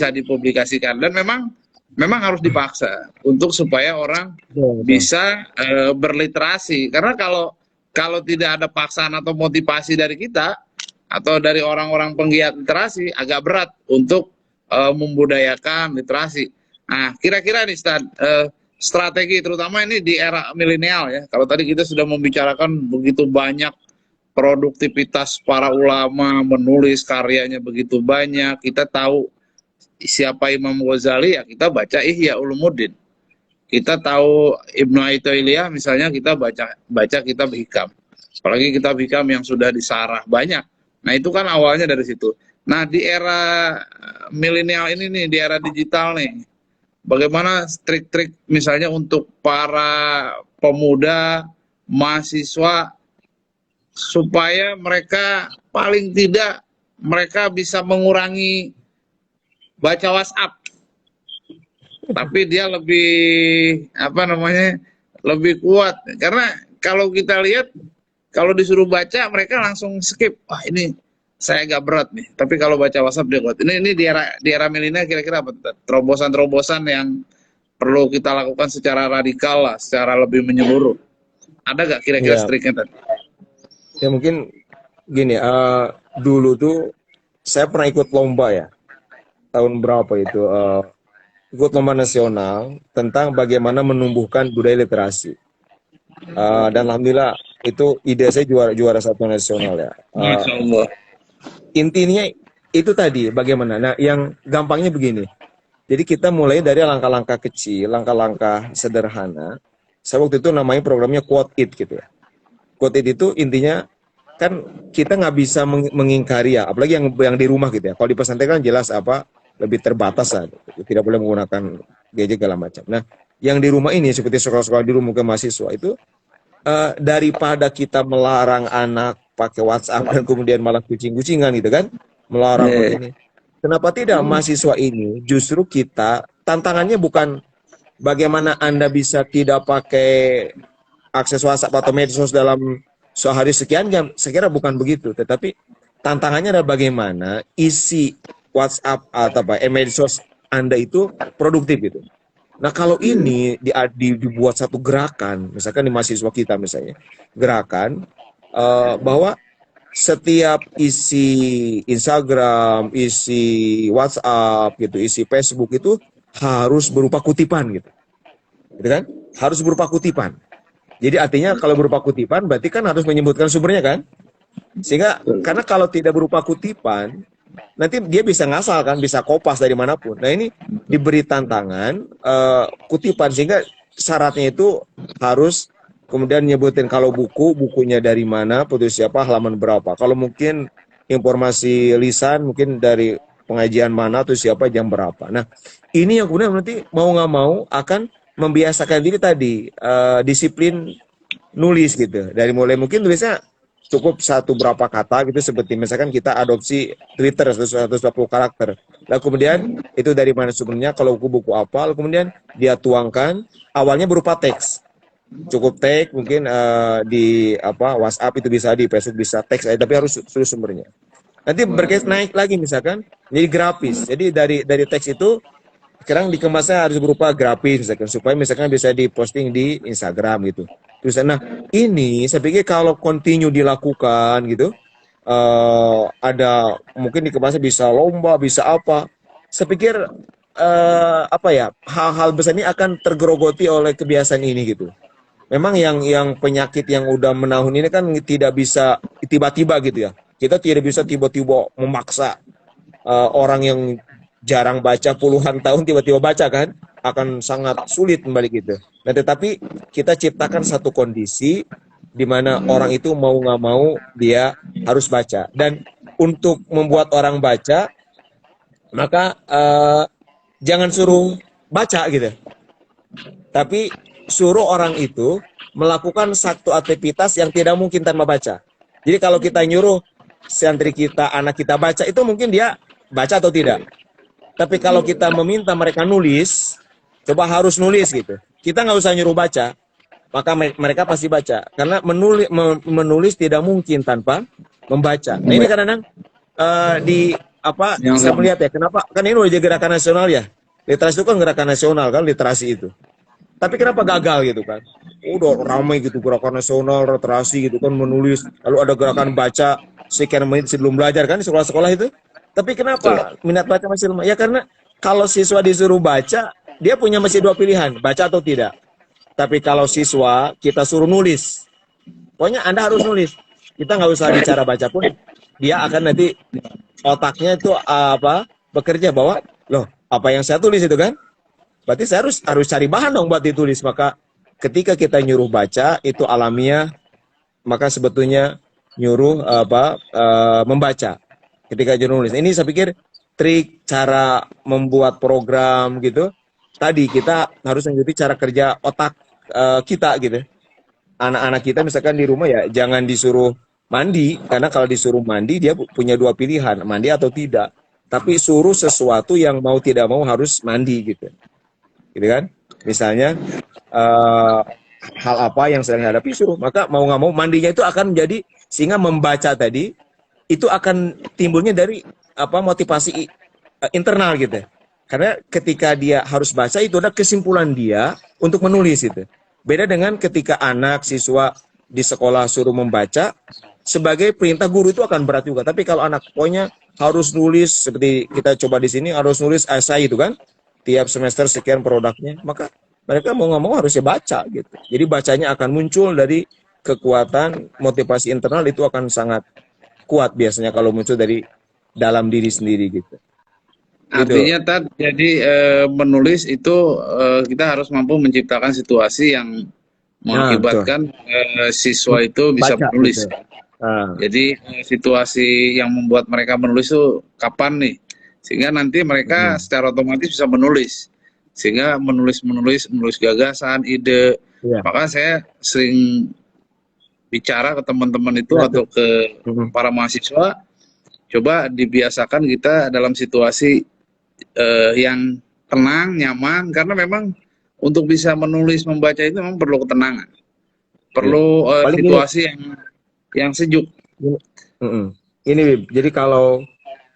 dipublikasikan dan memang harus dipaksa untuk supaya orang bisa berliterasi. Karena kalau tidak ada paksaan atau motivasi dari kita atau dari orang-orang penggiat literasi agak berat untuk membudayakan literasi. Nah, kira-kira nih Ustaz, strategi terutama ini di era milenial ya. Kalau tadi kita sudah membicarakan begitu banyak produktivitas para ulama menulis karyanya begitu banyak, kita tahu siapa Imam Ghazali ya kita baca Ihya Ulumuddin. Kita tahu Ibnu Athaillah misalnya kita baca kitab Hikam. Apalagi kitab Hikam yang sudah disarah banyak. Nah, itu kan awalnya dari situ. Nah, di era milenial ini nih, di era digital nih, bagaimana trik-trik misalnya untuk para pemuda, mahasiswa, supaya mereka paling tidak mereka bisa mengurangi baca WhatsApp. Tapi dia lebih, lebih kuat. Karena kalau kita lihat, kalau disuruh baca, mereka langsung skip. Wah, ini saya agak berat nih. Tapi kalau baca WhatsApp dia kuat. Ini di era milenial kira-kira apa? Terobosan-terobosan yang perlu kita lakukan secara radikal lah, secara lebih menyeluruh. Ada nggak kira-kira triknya tadi? Ya mungkin gini, dulu tuh saya pernah ikut lomba ya. Tahun berapa itu? Ikut lomba nasional tentang bagaimana menumbuhkan budaya literasi. Dan alhamdulillah itu ide saya juara satu nasional ya. Masya Allah. Intinya itu tadi bagaimana. Nah, yang gampangnya begini. Jadi kita mulai dari langkah-langkah kecil, langkah-langkah sederhana. Saya waktu itu namanya programnya Quote It gitu ya. Quote It itu intinya kan kita nggak bisa mengingkari ya, apalagi yang di rumah gitu ya. Kalau di pesantren kan jelas lebih terbatas lah, tidak boleh menggunakan gadget segala macam. Nah, yang di rumah ini seperti sekolah-sekolah di rumah ke mahasiswa itu daripada kita melarang anak pakai WhatsApp dan kemudian malah kucing-kucingan gitu kan, melarang ini. Kenapa tidak mahasiswa ini justru kita tantangannya bukan bagaimana Anda bisa tidak pakai akses WhatsApp atau medsos dalam sehari sekian jam, saya kira bukan begitu, tetapi tantangannya adalah bagaimana isi WhatsApp atau medsos Anda itu produktif gitu. Nah, kalau ini dibuat satu gerakan, misalkan di mahasiswa kita misalnya, gerakan bahwa setiap isi Instagram, isi WhatsApp gitu, isi Facebook itu harus berupa kutipan gitu kan? Harus berupa kutipan. Jadi artinya kalau berupa kutipan berarti kan harus menyebutkan sumbernya kan? Sehingga karena kalau tidak berupa kutipan nanti dia bisa ngasal kan, bisa kopas dari manapun. Nah ini diberi tantangan kutipan, sehingga syaratnya itu harus kemudian nyebutin kalau bukunya dari mana, penulis siapa, halaman berapa. Kalau mungkin informasi lisan mungkin dari pengajian mana atau siapa, jam berapa. Nah ini yang kemudian nanti mau nggak mau akan membiasakan diri tadi, disiplin nulis gitu. Dari mulai mungkin tulisnya cukup satu berapa kata gitu, seperti misalkan kita adopsi Twitter 140 karakter. Lalu kemudian itu dari mana sumbernya, kalau buku apa, lalu kemudian dia tuangkan, awalnya berupa teks. Cukup teks mungkin di apa WhatsApp itu bisa, di Facebook bisa teks aja, tapi harus tulis sumbernya. Nanti berkait naik lagi misalkan jadi grafis. Jadi dari teks itu sekarang dikemasnya harus berupa grafis misalkan, supaya misalkan bisa diposting di Instagram gitu. Terus nah ini saya pikir kalau continue dilakukan gitu, ada mungkin dikemasnya bisa lomba, bisa apa. Saya pikir apa ya, hal-hal besar ini akan tergerogoti oleh kebiasaan ini gitu. Memang yang penyakit yang udah menahun ini kan tidak bisa tiba-tiba gitu ya. Kita tidak bisa tiba-tiba memaksa orang yang jarang baca puluhan tahun tiba-tiba baca kan, akan sangat sulit kembali gitu. Nah tetapi kita ciptakan satu kondisi di mana orang itu mau nggak mau dia harus baca, dan untuk membuat orang baca maka jangan suruh baca gitu, tapi suruh orang itu melakukan satu aktivitas yang tidak mungkin tanpa baca. Jadi kalau kita nyuruh santri kita, anak kita baca, itu mungkin dia baca atau tidak. Tapi kalau kita meminta mereka nulis, coba harus nulis gitu. Kita nggak usah nyuruh baca, maka mereka pasti baca. Karena menulis tidak mungkin tanpa membaca. Nah ini kadang-kadang di apa saya melihat ya, kenapa kan ini udah jadi gerakan nasional ya. Literasi itu kan gerakan nasional kan, literasi itu. Tapi kenapa gagal gitu kan? Udah ramai gitu gerakan nasional literasi gitu kan, menulis. Lalu ada gerakan baca sekian menit sebelum belajar kan di sekolah-sekolah itu. Tapi kenapa minat baca masih lemah? Ya karena kalau siswa disuruh baca, dia punya masih dua pilihan, baca atau tidak. Tapi kalau siswa kita suruh nulis, pokoknya Anda harus nulis. Kita nggak usah bicara baca pun, dia akan nanti otaknya itu apa bekerja bahwa loh apa yang saya tulis itu kan, berarti saya harus cari bahan dong buat ditulis. Maka ketika kita nyuruh baca itu alamiah, maka sebetulnya nyuruh membaca ketika nulis. Ini saya pikir trik cara membuat program gitu. Tadi kita harus mengikuti cara kerja otak kita gitu. Anak-anak kita misalkan di rumah ya jangan disuruh mandi, karena kalau disuruh mandi dia punya dua pilihan, mandi atau tidak. Tapi suruh sesuatu yang mau tidak mau harus mandi gitu. Gitu kan? Misalnya hal apa yang sedang dihadapi suruh, maka mau nggak mau mandinya itu akan menjadi, sehingga membaca tadi itu akan timbulnya dari apa motivasi internal gitu. Karena ketika dia harus baca itu ada kesimpulan dia untuk menulis itu. Beda dengan ketika anak siswa di sekolah suruh membaca, sebagai perintah guru itu akan berat juga. Tapi kalau anak pokoknya harus nulis, seperti kita coba di sini harus nulis esai itu kan, tiap semester sekian produknya, maka mereka mau nggak mau harusnya baca gitu. Jadi bacanya akan muncul dari kekuatan motivasi internal, itu akan sangat kuat biasanya kalau muncul dari dalam diri sendiri gitu. Artinya jadi menulis itu kita harus mampu menciptakan situasi yang mengakibatkan siswa itu bisa baca, menulis. Gitu. Jadi situasi yang membuat mereka menulis itu kapan nih? Sehingga nanti mereka secara otomatis bisa menulis. Sehingga menulis gagasan, ide. Maka saya sering bicara ke teman-teman itu atau ke para mahasiswa, coba dibiasakan kita dalam situasi yang tenang, nyaman, karena memang untuk bisa menulis, membaca itu memang perlu ketenangan, perlu situasi yang sejuk. Ini jadi kalau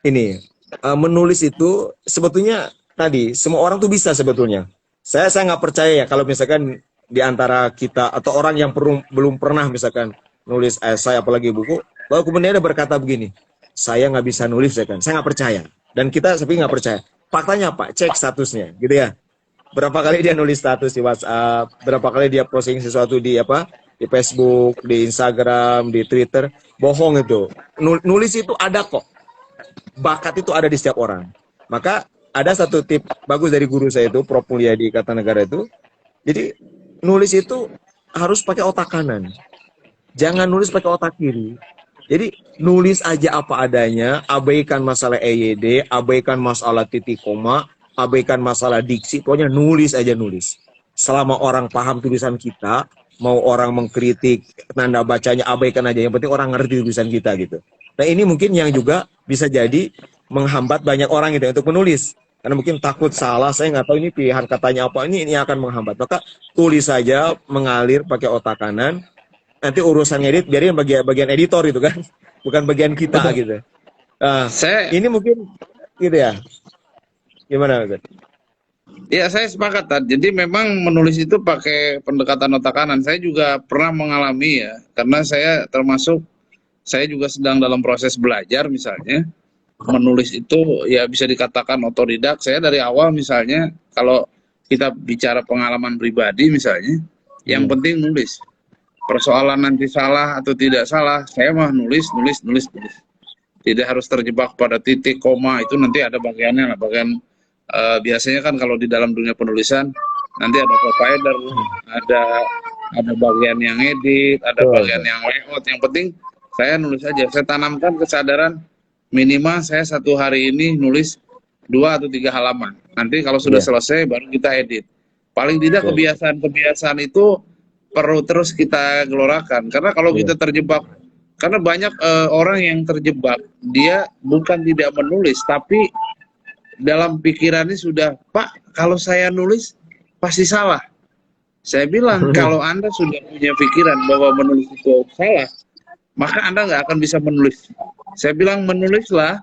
ini menulis itu sebetulnya tadi semua orang tuh bisa sebetulnya. Saya nggak percaya ya kalau misalkan di antara kita atau orang yang belum pernah misalkan nulis esai apalagi buku, lalu kemudian dia berkata begini, saya nggak bisa nulis ya kan, saya nggak percaya. Dan kita tapi nggak percaya. Faktanya apa? Cek statusnya, gitu ya. Berapa kali dia nulis status di WhatsApp, berapa kali dia posting sesuatu di di Facebook, di Instagram, di Twitter, bohong itu. Nulis itu ada kok. bakat itu ada di setiap orang. Maka ada satu tip bagus dari guru saya itu, Prof. Mulyadi Kartanegara itu. Jadi nulis itu harus pakai otak kanan. Jangan nulis pakai otak kiri. Jadi nulis aja apa adanya, abaikan masalah EYD, abaikan masalah titik koma, abaikan masalah diksi, pokoknya nulis aja nulis. Selama orang paham tulisan kita, mau orang mengkritik tanda bacanya, abaikan aja. Yang penting orang ngerti tulisan kita gitu. Nah ini mungkin yang juga bisa jadi menghambat banyak orang gitu untuk menulis. Karena mungkin takut salah, saya nggak tahu ini pilihan katanya apa, ini akan menghambat. Maka tulis saja, mengalir pakai otak kanan. Nanti urusan edit biarin bagian editor itu kan, bukan bagian kita gitu. Ini mungkin gitu ya. Gimana Ustaz? Ya saya sepakat. Jadi memang menulis itu pakai pendekatan otak kanan. Saya juga pernah mengalami ya, karena saya juga sedang dalam proses belajar misalnya. Menulis itu ya bisa dikatakan otodidak. Saya dari awal misalnya, kalau kita bicara pengalaman pribadi misalnya, yang penting nulis. Persoalan nanti salah atau tidak salah, saya mah nulis. Tidak harus terjebak pada titik, koma, itu nanti ada bagiannya lah. Biasanya kan kalau di dalam dunia penulisan, nanti ada provider, ada bagian yang edit, ada bagian yang layout. Yang penting saya nulis aja. Saya tanamkan kesadaran, minimal saya satu hari ini nulis 2 atau 3 halaman. Nanti kalau sudah selesai baru kita edit. Paling tidak kebiasaan itu perlu terus kita gelorakan, karena kalau kita terjebak, karena banyak orang yang terjebak, dia bukan tidak menulis, tapi dalam pikirannya sudah, Pak, kalau saya nulis pasti salah. Saya bilang, kalau Anda sudah punya pikiran bahwa menulis itu salah, maka Anda nggak akan bisa menulis. Saya bilang, menulislah,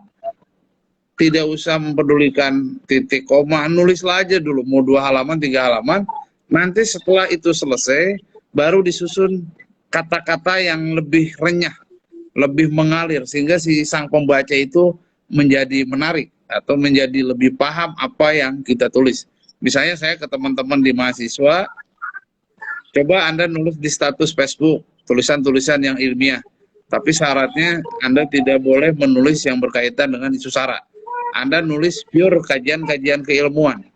tidak usah mempedulikan titik koma, nulislah aja dulu, mau 2 halaman, 3 halaman, nanti setelah itu selesai, baru disusun kata-kata yang lebih renyah, lebih mengalir, sehingga si sang pembaca itu menjadi menarik atau menjadi lebih paham apa yang kita tulis. Misalnya saya ke teman-teman di mahasiswa, coba Anda nulis di status Facebook, tulisan-tulisan yang ilmiah, tapi syaratnya Anda tidak boleh menulis yang berkaitan dengan isu sara. Anda nulis pure kajian-kajian keilmuan.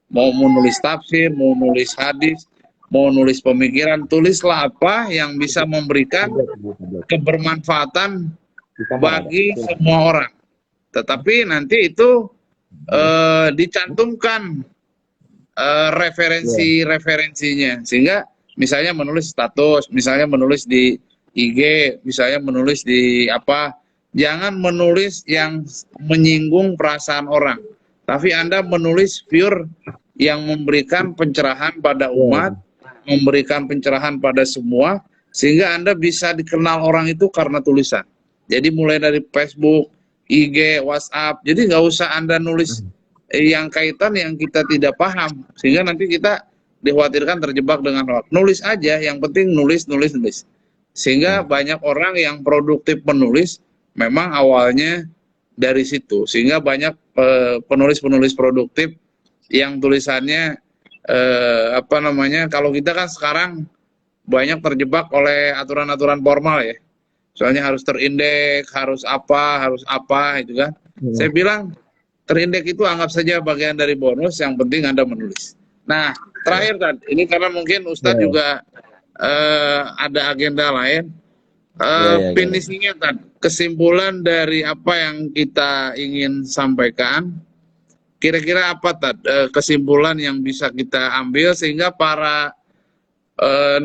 Mau menulis tafsir, mau nulis hadis, mau nulis pemikiran, tulislah apa yang bisa memberikan kebermanfaatan bagi semua orang. Tetapi nanti itu dicantumkan referensinya, sehingga misalnya menulis status, misalnya menulis di IG, misalnya menulis di apa, jangan menulis yang menyinggung perasaan orang, tapi Anda menulis pure yang memberikan pencerahan pada umat, memberikan pencerahan pada semua, sehingga Anda bisa dikenal orang itu karena tulisan. Jadi mulai dari Facebook, IG, WhatsApp, jadi nggak usah Anda nulis yang kaitan yang kita tidak paham, sehingga nanti kita dikhawatirkan terjebak dengan hoax. Nulis aja, yang penting nulis. Sehingga banyak orang yang produktif menulis, memang awalnya dari situ. Sehingga banyak penulis-penulis produktif yang tulisannya kalau kita kan sekarang banyak terjebak oleh aturan-aturan formal ya. Soalnya harus terindeks, harus apa itu kan. Saya bilang terindeks itu anggap saja bagian dari bonus, yang penting Anda menulis. Nah, terakhir tadi, ini karena mungkin Ustadz juga ada agenda lain. Finishingnya tadi, kesimpulan dari apa yang kita ingin sampaikan, kira-kira apa kesimpulan yang bisa kita ambil sehingga para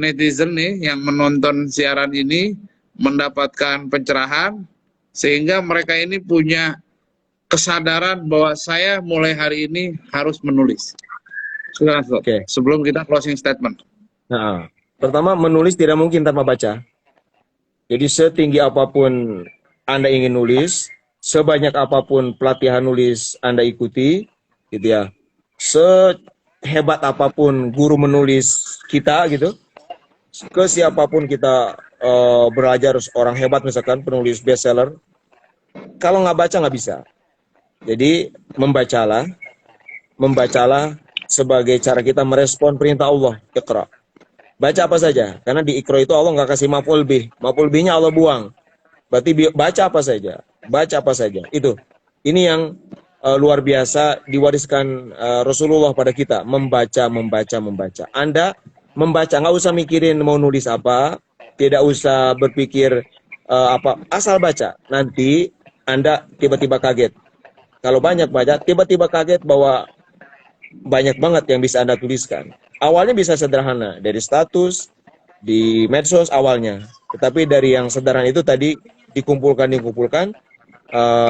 netizen nih yang menonton siaran ini mendapatkan pencerahan, sehingga mereka ini punya kesadaran bahwa saya mulai hari ini harus menulis. Sebelum kita closing statement. Nah, pertama, menulis tidak mungkin tanpa baca. Jadi setinggi apapun Anda ingin nulis, sebanyak apapun pelatihan nulis Anda ikuti, gitu ya. Sehebat apapun guru menulis kita, gitu. Ke siapapun kita belajar, orang hebat misalkan penulis bestseller, kalau nggak baca nggak bisa. Jadi membacalah sebagai cara kita merespon perintah Allah, Iqra. Baca apa saja, karena di Iqra itu Allah nggak kasih maf'ul bih, maf'ul bihnya Allah buang. Berarti baca apa saja, itu. Ini yang luar biasa diwariskan Rasulullah pada kita, membaca, membaca, membaca. Anda membaca, nggak usah mikirin mau nulis apa, tidak usah berpikir apa, asal baca. Nanti Anda tiba-tiba kaget. Kalau banyak baca, tiba-tiba kaget bahwa banyak banget yang bisa Anda tuliskan. Awalnya bisa sederhana, dari status, di medsos awalnya. Tetapi dari yang sederhana itu tadi dikumpulkan,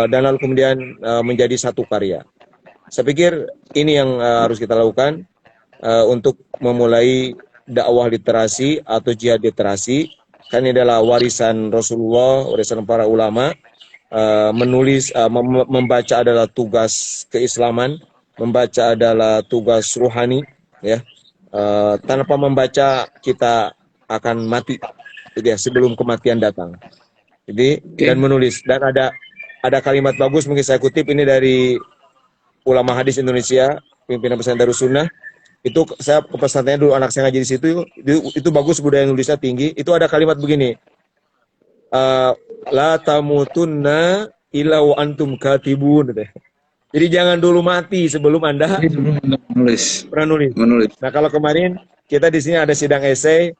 dan lalu kemudian menjadi satu karya. Saya pikir ini yang harus kita lakukan untuk memulai dakwah literasi atau jihad literasi. Kan ini adalah warisan Rasulullah, warisan para ulama. Membaca adalah tugas keislaman, membaca adalah tugas ruhani, ya. Tanpa membaca kita akan mati, jadi sebelum kematian datang. Jadi dan menulis, dan ada kalimat bagus mungkin saya kutip ini dari ulama hadis Indonesia, pimpinan pesantren Darussunnah. Itu saya ke pesantrennya dulu, anak saya ngaji di situ, itu bagus, budaya nulisnya tinggi. Itu ada kalimat begini, la tamutunna illa wa antum katibun. Jadi jangan dulu mati sebelum Anda pernah nulis. Nah, kalau kemarin kita di sini ada sidang esai,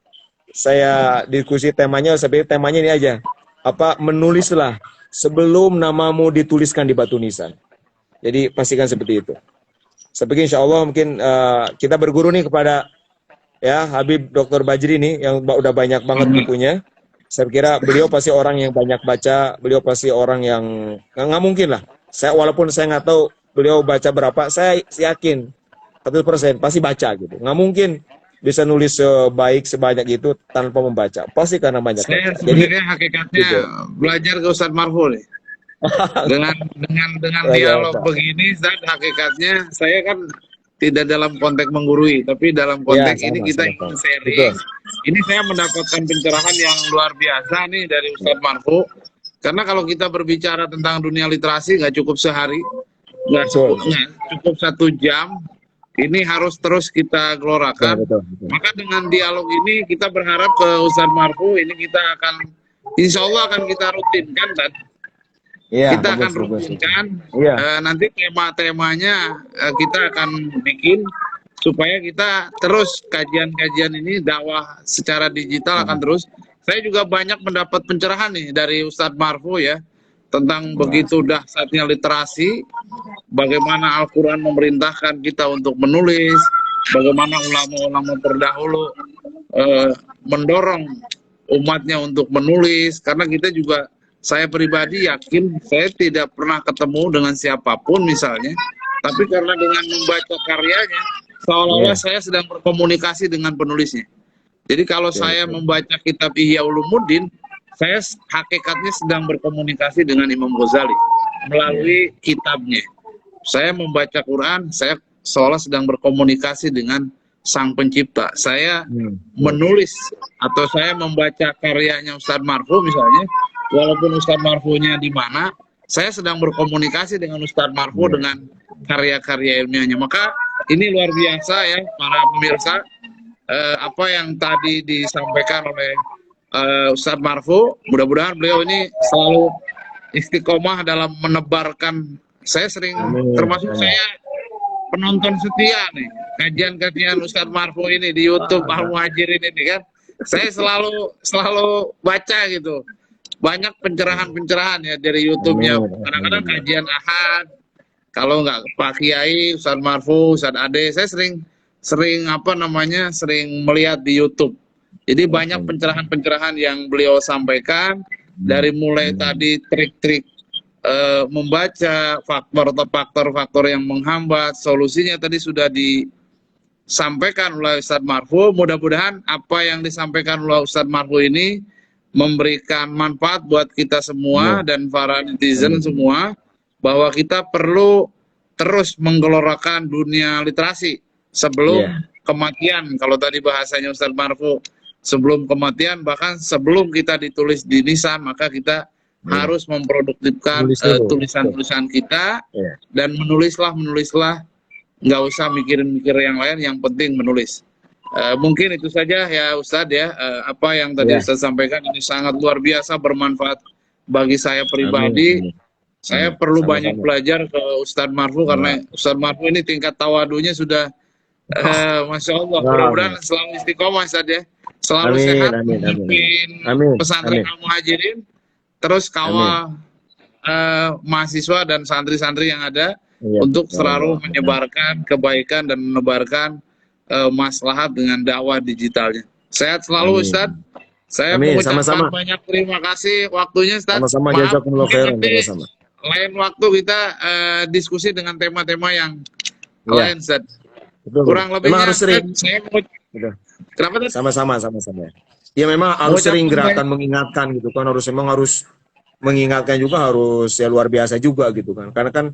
saya diskusi temanya, temanya ini aja. Apa, menulislah sebelum namamu dituliskan di batu nisan. Jadi pastikan seperti itu. Saya pikir insya Allah mungkin kita berguru nih kepada ya Habib Dr. Bajri nih yang udah banyak banget bukunya. Saya kira beliau pasti orang yang banyak baca, beliau pasti orang yang nggak mungkin lah. Walaupun saya nggak tahu beliau baca berapa, saya yakin 100% pasti baca gitu. Nggak mungkin bisa nulis sebanyak itu tanpa membaca. Pasti karena banyak saya baca. Jadi hakikatnya gitu. Belajar ke Ustadz Marfu nih. dengan dialog begini, Ustadz, hakikatnya saya kan tidak dalam konteks menggurui, tapi dalam konteks ini kita ingin sharing. Ini saya mendapatkan pencerahan yang luar biasa nih dari Ustadz Marfu. Karena kalau kita berbicara tentang dunia literasi nggak cukup sehari, nggak cukup 1 jam. Ini harus terus kita gelorakan. Maka dengan dialog ini kita berharap ke Ustadz Marfu ini kita akan, insya Allah akan kita rutinkan kan. Ya, kita akan rutinkan. Nanti tema-temanya kita akan bikin supaya kita terus kajian-kajian ini dakwah secara digital akan terus. Saya juga banyak mendapat pencerahan nih dari Ustadz Marfu ya tentang begitu dahsyatnya literasi, bagaimana Al-Quran memerintahkan kita untuk menulis, bagaimana ulama-ulama terdahulu mendorong umatnya untuk menulis, karena kita juga, saya pribadi yakin, saya tidak pernah ketemu dengan siapapun misalnya, tapi karena dengan membaca karyanya, seolah-olah saya sedang berkomunikasi dengan penulisnya. Jadi kalau saya membaca kitab Ihya Ulumuddin, saya hakikatnya sedang berkomunikasi dengan Imam Ghazali melalui kitabnya. Saya membaca Quran, saya seolah sedang berkomunikasi dengan Sang Pencipta. Saya menulis atau saya membaca karyanya Ustadz Marfu misalnya, walaupun Ustadz Marfunya di mana, saya sedang berkomunikasi dengan Ustadz Marfu dengan karya-karya ilmiahnya. Maka ini luar biasa ya para pemirsa, apa yang tadi disampaikan oleh Ustadz Marfu. Mudah-mudahan beliau ini selalu istiqomah dalam menebarkan. Saya sering, termasuk saya penonton setia nih kajian-kajian Ustadz Marfu ini di YouTube Al Muhajirin ini kan. Saya selalu baca gitu. Banyak pencerahan-pencerahan ya dari YouTube-nya. Kadang-kadang kajian ahad. Kalau nggak Pak Kiai, Ustadz Marfu, Ustadz Ade, saya sering melihat di YouTube. Jadi banyak pencerahan-pencerahan yang beliau sampaikan, dari mulai tadi trik-trik membaca, faktor-faktor yang menghambat, solusinya tadi sudah disampaikan oleh Ustadz Marfu. Mudah-mudahan apa yang disampaikan oleh Ustadz Marfu ini memberikan manfaat buat kita semua dan para netizen semua, bahwa kita perlu terus menggelorakan dunia literasi sebelum kematian. Kalau tadi bahasanya Ustadz Marfu, sebelum kematian, bahkan sebelum kita ditulis di nisan, maka kita harus memproduktifkan tulisan-tulisan kita, dan menulislah, nggak usah mikir-mikir yang lain, yang penting menulis. Mungkin itu saja ya Ustadz ya, apa yang tadi Ustadz sampaikan ini sangat luar biasa bermanfaat bagi saya pribadi. Saya perlu banyak Sama-sama. belajar ke Ustadz Marfu karena Nah, Ustadz Marfu ini tingkat tawadunya sudah Masya Allah. wow. Mudah-mudahan selalu istiqomah Ustadz ya. Selalu Amin, sehat amin, amin, amin. memimpin Amin, pesantren amin, Al-Muhajirin, terus amin. kawal mahasiswa dan santri-santri yang ada Iya, untuk ya selalu Allah. menyebarkan kebaikan dan menebarkan maslahat dengan dakwah digitalnya. Sehat selalu Ustadz. Amin. Saya Amin, mengucapkan sama-sama. banyak terima kasih waktunya Ustadz. Sama-sama, Maaf, jazakumullah mungkin khairan, nanti sama-sama. lain waktu kita diskusi dengan tema-tema yang Iya, lain Ustadz. betul. Kurang Memang lebihnya harus sering. Ustadz, saya Betul. kenapa Ustadz? Sama-sama, sama-sama. Ya memang harus sering Mengucapkan gerakan banyak mengingatkan gitu kan, harus mengingatkan juga, harus ya luar biasa juga gitu kan. Karena kan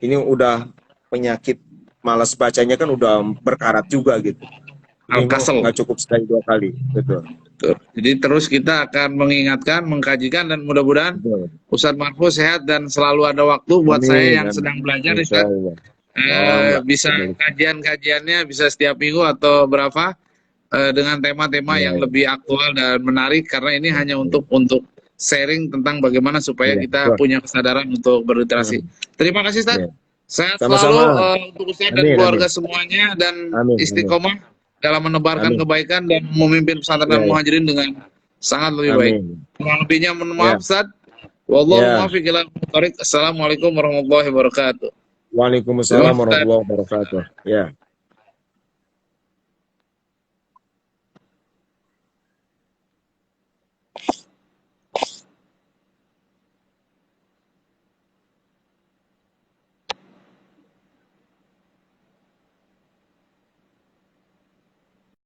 ini udah penyakit malas bacanya kan udah berkarat juga gitu. Ini memang Al-Kasel. nggak cukup sekali 2 kali, betul. Betul. Jadi terus kita akan mengingatkan, mengkajikan, dan mudah-mudahan Betul. Ustadz Marfu sehat dan selalu ada waktu buat saya Amin, yang amin. sedang belajar Insya Ustadz. Allah. Oh, enggak. Bisa Betul. kajian-kajiannya bisa setiap minggu atau berapa dengan tema-tema Iya, yang iya. lebih aktual dan menarik karena ini hanya untuk sharing tentang bagaimana supaya Iya, kita betul. punya kesadaran untuk berliterasi. Terima kasih Ustadz. Iya. Sehat selalu Sama-sama. untuk Ustadz dan Amin, keluarga amin. semuanya dan Amin, amin. istiqomah dalam menebarkan Amin. kebaikan dan memimpin pesantren Iya, iya. Al-Muhajirin dengan sangat lebih baik. Amin. Kurang lebihnya mohon Ya, maaf Ustadz. Wallahu ya. muwaffiq ila aqwamit thoriq. Assalamualaikum warahmatullahi wabarakatuh. Waalaikumsalam Terima kasih. warahmatullahi wabarakatuh. Ya.